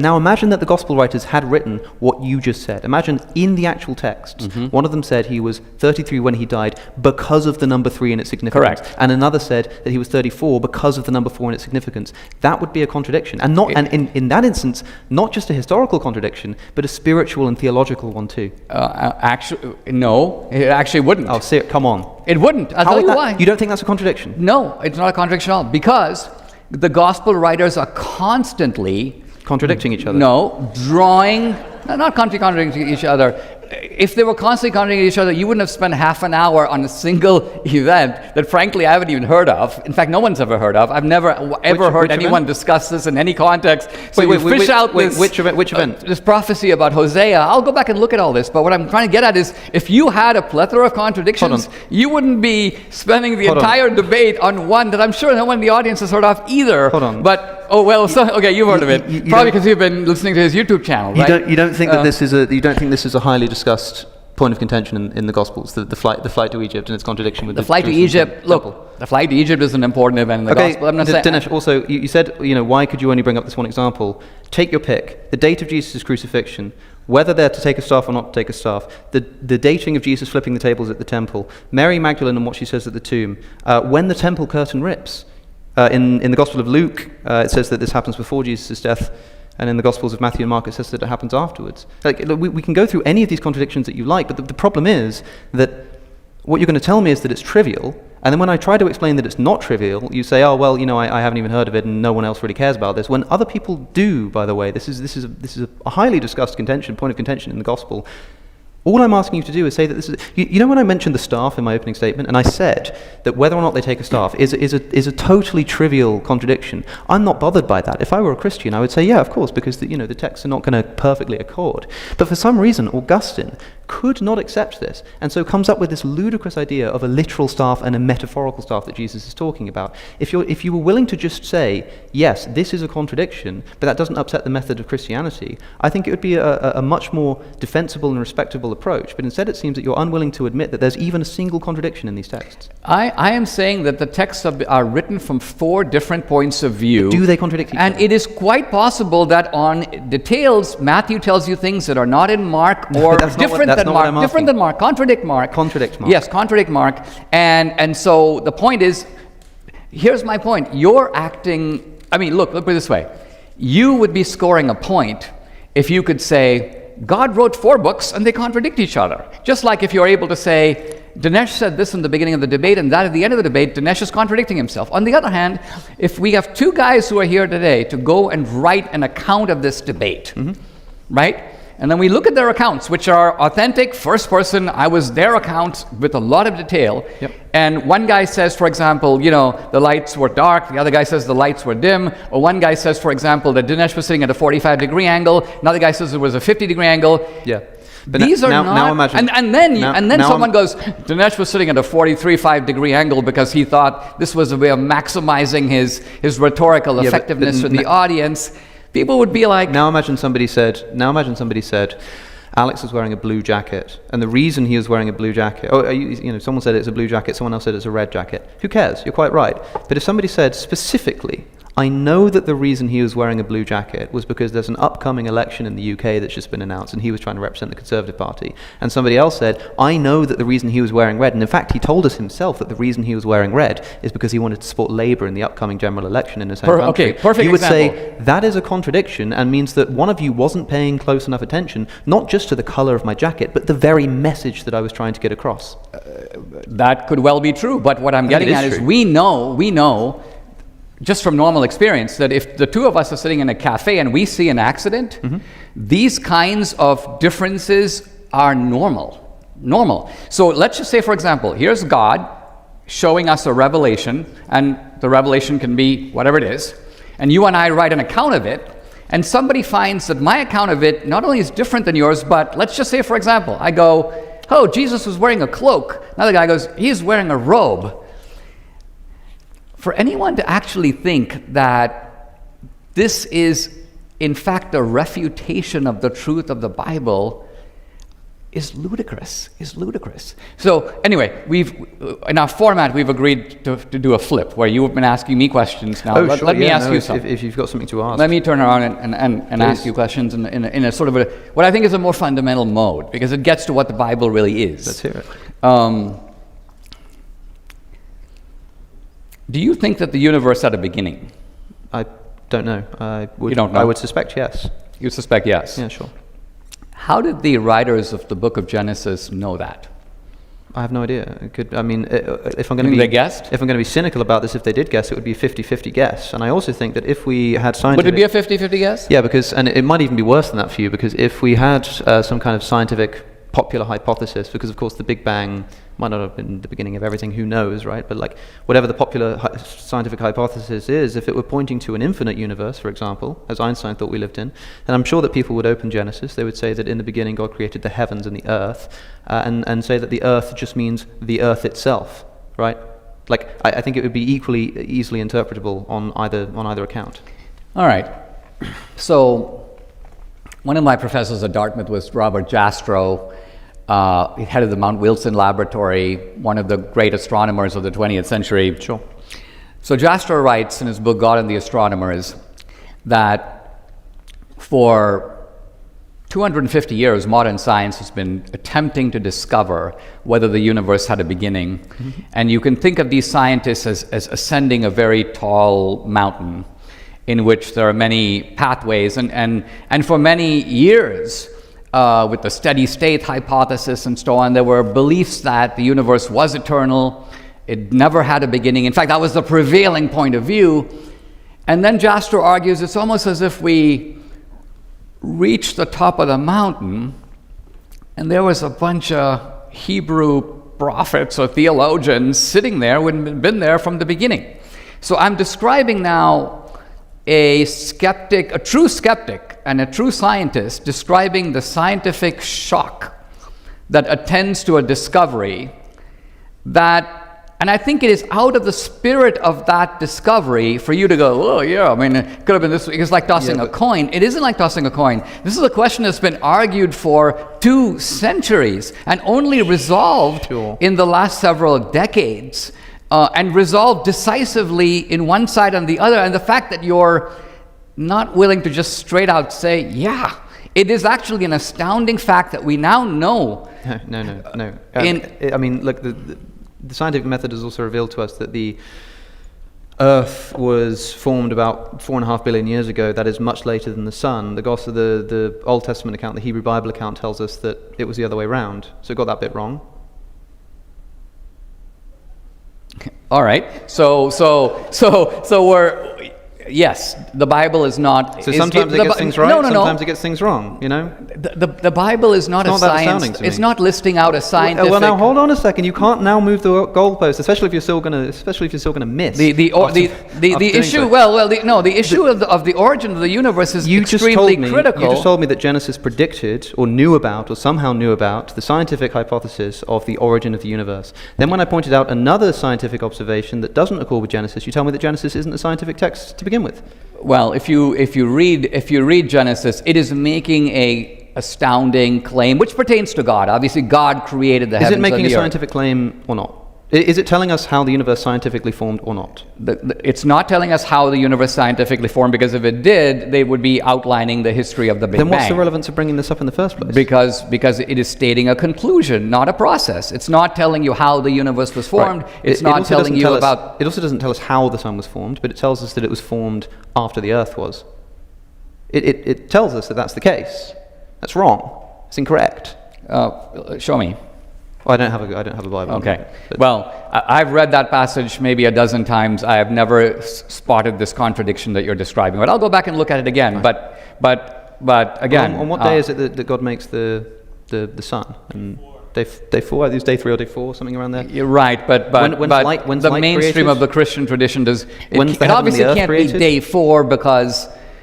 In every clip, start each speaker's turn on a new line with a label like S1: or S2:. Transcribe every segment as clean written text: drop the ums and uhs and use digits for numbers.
S1: Now imagine that the gospel writers had written what you just said. Imagine in the actual texts, one of them said he was 33 when he died because of the number 3 and its significance.
S2: Correct.
S1: And another said that he was 34 because of the number 4 and its significance. That would be a contradiction. And in that instance, not just a historical contradiction, but a spiritual and theological one too.
S2: Actually, no, it actually wouldn't.
S1: Oh, come on.
S2: It wouldn't. I'll tell you why.
S1: You don't think that's a contradiction?
S2: No, it's not a contradiction at all, because the gospel writers are constantly
S1: contradicting each other?
S2: No, not contradicting each other. If they were constantly contradicting each other, you wouldn't have spent half an hour on a single event that, frankly, I haven't even heard of. In fact, no one's ever heard of. I've never ever heard anyone discuss this in any context. So which event? This prophecy about Hosea. I'll go back and look at all this. But what I'm trying to get at is, if you had a plethora of contradictions, you wouldn't be spending the entire debate on one that I'm sure no one in the audience has heard of either.
S1: Hold on.
S2: But okay, you've heard of it. Probably because you've been listening to his YouTube channel, right?
S1: You don't think that this is a highly discussed point of contention in the Gospels, the flight to Egypt and its contradiction with the
S2: flight to Egypt. Look, the flight to Egypt is an important event in the Gospel. I'm not saying.
S1: Dinesh, also, you said, why could you only bring up this one example? Take your pick. The date of Jesus' crucifixion, whether they're to take a staff or not to take a staff, the dating of Jesus flipping the tables at the temple, Mary Magdalene and what she says at the tomb, when the temple curtain rips. In the Gospel of Luke, it says that this happens before Jesus' death, and in the Gospels of Matthew and Mark, it says that it happens afterwards. We can go through any of these contradictions that you like, but the problem is that what you're going to tell me is that it's trivial, and then when I try to explain that it's not trivial, you say, I haven't even heard of it, and no one else really cares about this. When other people do, by the way, this is a highly discussed point of contention in the Gospel. All I'm asking you to do is say that this is... when I mentioned the staff in my opening statement, and I said that whether or not they take a staff is a totally trivial contradiction, I'm not bothered by that. If I were a Christian, I would say, yeah, of course, because the texts are not going to perfectly accord. But for some reason, Augustine could not accept this, and so comes up with this ludicrous idea of a literal staff and a metaphorical staff that Jesus is talking about. If you were willing to just say, yes, this is a contradiction, but that doesn't upset the method of Christianity, I think it would be a much more defensible and respectable approach. But instead it seems that you're unwilling to admit that there's even a single contradiction in these texts.
S2: I am saying that the texts are written from 4 different points of view.
S1: Do they contradict each other?
S2: And it is quite possible that on details, Matthew tells you things that are not in Mark, or different than Mark. Contradict Mark.
S1: Contradict Mark.
S2: Yes, contradict Mark. And so the point is, here's my point. You're acting, look it this way. You would be scoring a point if you could say, God wrote 4 books and they contradict each other. Just like if you're able to say, Dinesh said this in the beginning of the debate and that at the end of the debate, Dinesh is contradicting himself. On the other hand, if we have 2 guys who are here today to go and write an account of this debate, right? And then we look at their accounts, which are authentic, first person, I was their account with a lot of detail.
S1: Yep.
S2: And one guy says, for example, the lights were dark. The other guy says the lights were dim. Or one guy says, for example, that Dinesh was sitting at a 45-degree angle. Another guy says it was a 50-degree angle.
S1: Yeah.
S2: But these are not. Now imagine, and then someone goes, Dinesh was sitting at a 43.5-degree angle because he thought this was a way of maximizing his rhetorical effectiveness for the audience. People would be like...
S1: Now imagine somebody said, Alex was wearing a blue jacket, and the reason he was wearing a blue jacket... someone said it's a blue jacket, someone else said it's a red jacket. Who cares? You're quite right. But if somebody said specifically, I know that the reason he was wearing a blue jacket was because there's an upcoming election in the UK that's just been announced, and he was trying to represent the Conservative Party. And somebody else said, I know that the reason he was wearing red, and in fact he told us himself that the reason he was wearing red is because he wanted to support Labour in the upcoming general election in his home country.
S2: Okay, perfect
S1: you would
S2: example.
S1: say that is a contradiction and means that one of you wasn't paying close enough attention, not just to the colour of my jacket, but the very message that I was trying to get across.
S2: That could well be true, but what I'm getting at is we know just from normal experience, that if the 2 of us are sitting in a cafe and we see an accident, these kinds of differences are normal. So let's just say, for example, here's God showing us a revelation, and the revelation can be whatever it is, and you and I write an account of it, and somebody finds that my account of it not only is different than yours, but let's just say, for example, I go, oh, Jesus was wearing a cloak. Another guy goes, he's wearing a robe. For anyone to actually think that this is, in fact, a refutation of the truth of the Bible, is ludicrous. So anyway, in our format we've agreed to do a flip where you have been asking me questions now. Let me ask you something.
S1: If you've got something to ask.
S2: Let me turn around and ask you questions in a sort of what I think is a more fundamental mode, because it gets to what the Bible really is.
S1: Let's hear it.
S2: Do you think that the universe had a beginning?
S1: I don't know.
S2: You don't know?
S1: I would suspect yes.
S2: You suspect yes?
S1: Yeah, sure.
S2: How did the writers of the book of Genesis know that?
S1: I have no idea. If I'm going to be,
S2: they guessed?
S1: If I'm going to be cynical about this, if they did guess, it would be a 50-50 guess. And I also think that if we had scientific...
S2: Would it be a 50-50 guess?
S1: Yeah, and it might even be worse than that for you, because if we had some kind of scientific popular hypothesis, because of course the Big Bang might not have been the beginning of everything, who knows, right? But like whatever the popular scientific hypothesis is, if it were pointing to an infinite universe, for example, as Einstein thought we lived in, then I'm sure that people would open Genesis. They would say that in the beginning God created the heavens and the earth, and say that the earth just means the earth itself, right? Like I think it would be equally easily interpretable on either account.
S2: All right. So one of my professors at Dartmouth was Robert Jastrow. He headed the Mount Wilson Laboratory, one of the great astronomers of the 20th century.
S1: Sure.
S2: So Jastrow writes in his book, God and the Astronomers, that for 250 years, modern science has been attempting to discover whether the universe had a beginning. Mm-hmm. And you can think of these scientists as ascending a very tall mountain in which there are many pathways. And for many years, with the steady state hypothesis and so on, there were beliefs that the universe was eternal, it never had a beginning. In fact, that was the prevailing point of view. And then Jastrow argues it's almost as if we reached the top of the mountain and there was a bunch of Hebrew prophets or theologians sitting there who had been there from the beginning. So I'm describing now a skeptic, a true skeptic, and a true scientist describing the scientific shock that attends to a discovery that, and I think it is out of the spirit of that discovery for you to go, oh yeah, I mean, it could have been this. It's like tossing a coin. It isn't like tossing a coin. This is a question that's been argued for 2 centuries and only resolved in the last several decades, and resolved decisively in one side and the other. And the fact that you're not willing to just straight out say, yeah, it is actually an astounding fact that we now know.
S1: No. I mean, look, the scientific method has also revealed to us that the Earth was formed about 4.5 billion years ago. That is much later than the sun. The Old Testament account, the Hebrew Bible account, tells us that it was the other way around. So it got that bit wrong.
S2: All right. So we're... Yes, the Bible is not...
S1: So sometimes it gets things right, sometimes it gets things wrong, you know?
S2: The Bible is not a science... It's not listing out a scientific...
S1: Well, now, hold on a second. You can't now move the goalpost, especially if you're still going to miss.
S2: The issue... The issue of the origin of the universe is extremely critical.
S1: You just told me that Genesis predicted, or knew about, or somehow knew about, the scientific hypothesis of the origin of the universe. Then when I pointed out another scientific observation that doesn't accord with Genesis, you tell me that Genesis isn't a scientific text to begin with.
S2: Well, if you read Genesis, it is making a astounding claim, which pertains to God. Obviously, God created the heavens and the earth.
S1: Is it making a scientific claim or not? Is it telling us how the universe scientifically formed or not?
S2: It's not telling us how the universe scientifically formed, because if it did, they would be outlining the history of the Big Bang.
S1: Then what's the relevance of bringing this up in the first place?
S2: Because it is stating a conclusion, not a process. It's not telling you how the universe was formed. Right. It's not telling you about...
S1: It also doesn't tell us how the sun was formed, but it tells us that it was formed after the earth was. It tells us that that's the case. That's wrong. It's incorrect.
S2: Show me.
S1: I don't have a Bible.
S2: Okay. Well, I've read that passage maybe a dozen times. I have never spotted this contradiction that you're describing. But I'll go back and look at it again. Right. But again,
S1: on what day is it that God makes the sun? And day 4. Is day 3 or day 4, something around there?
S2: You're right. But
S1: when's
S2: the
S1: light
S2: mainstream
S1: created?
S2: of the Christian tradition does.
S1: It
S2: obviously can't be day 4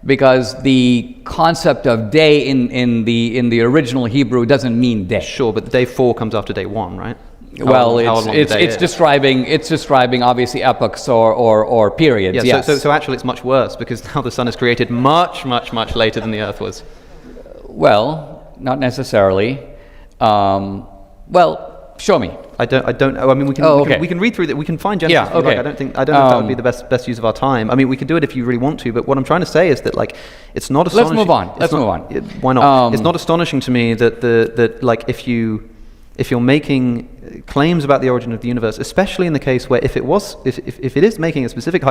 S2: because the concept of day in the original Hebrew doesn't mean day.
S1: Sure, but day 4 comes after day 1, right?
S2: It's describing obviously epochs or periods.
S1: Yeah,
S2: yes.
S1: So actually it's much worse, because now the sun is created much later than the earth was.
S2: Well, not necessarily. Well, show me.
S1: I don't know. I mean, we can read through that. We can find Genesis.
S2: Yeah, okay.
S1: I don't know if that would be the best use of our time. I mean, we could do it if you really want to. But what I'm trying to say is that like, it's not astonishing.
S2: Let's move on.
S1: Why not? It's not astonishing to me that like if you're making claims about the origin of the universe, especially in the case where if it is making a specific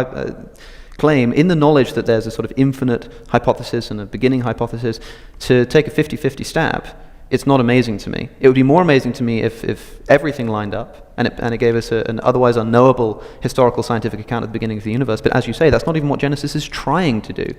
S1: claim in the knowledge that there's a sort of infinite hypothesis and a beginning hypothesis, to take a 50-50 stab. It's not amazing to me. It would be more amazing to me if everything lined up and it gave us an otherwise unknowable historical scientific account at the beginning of the universe. But as you say, that's not even what Genesis is trying to do.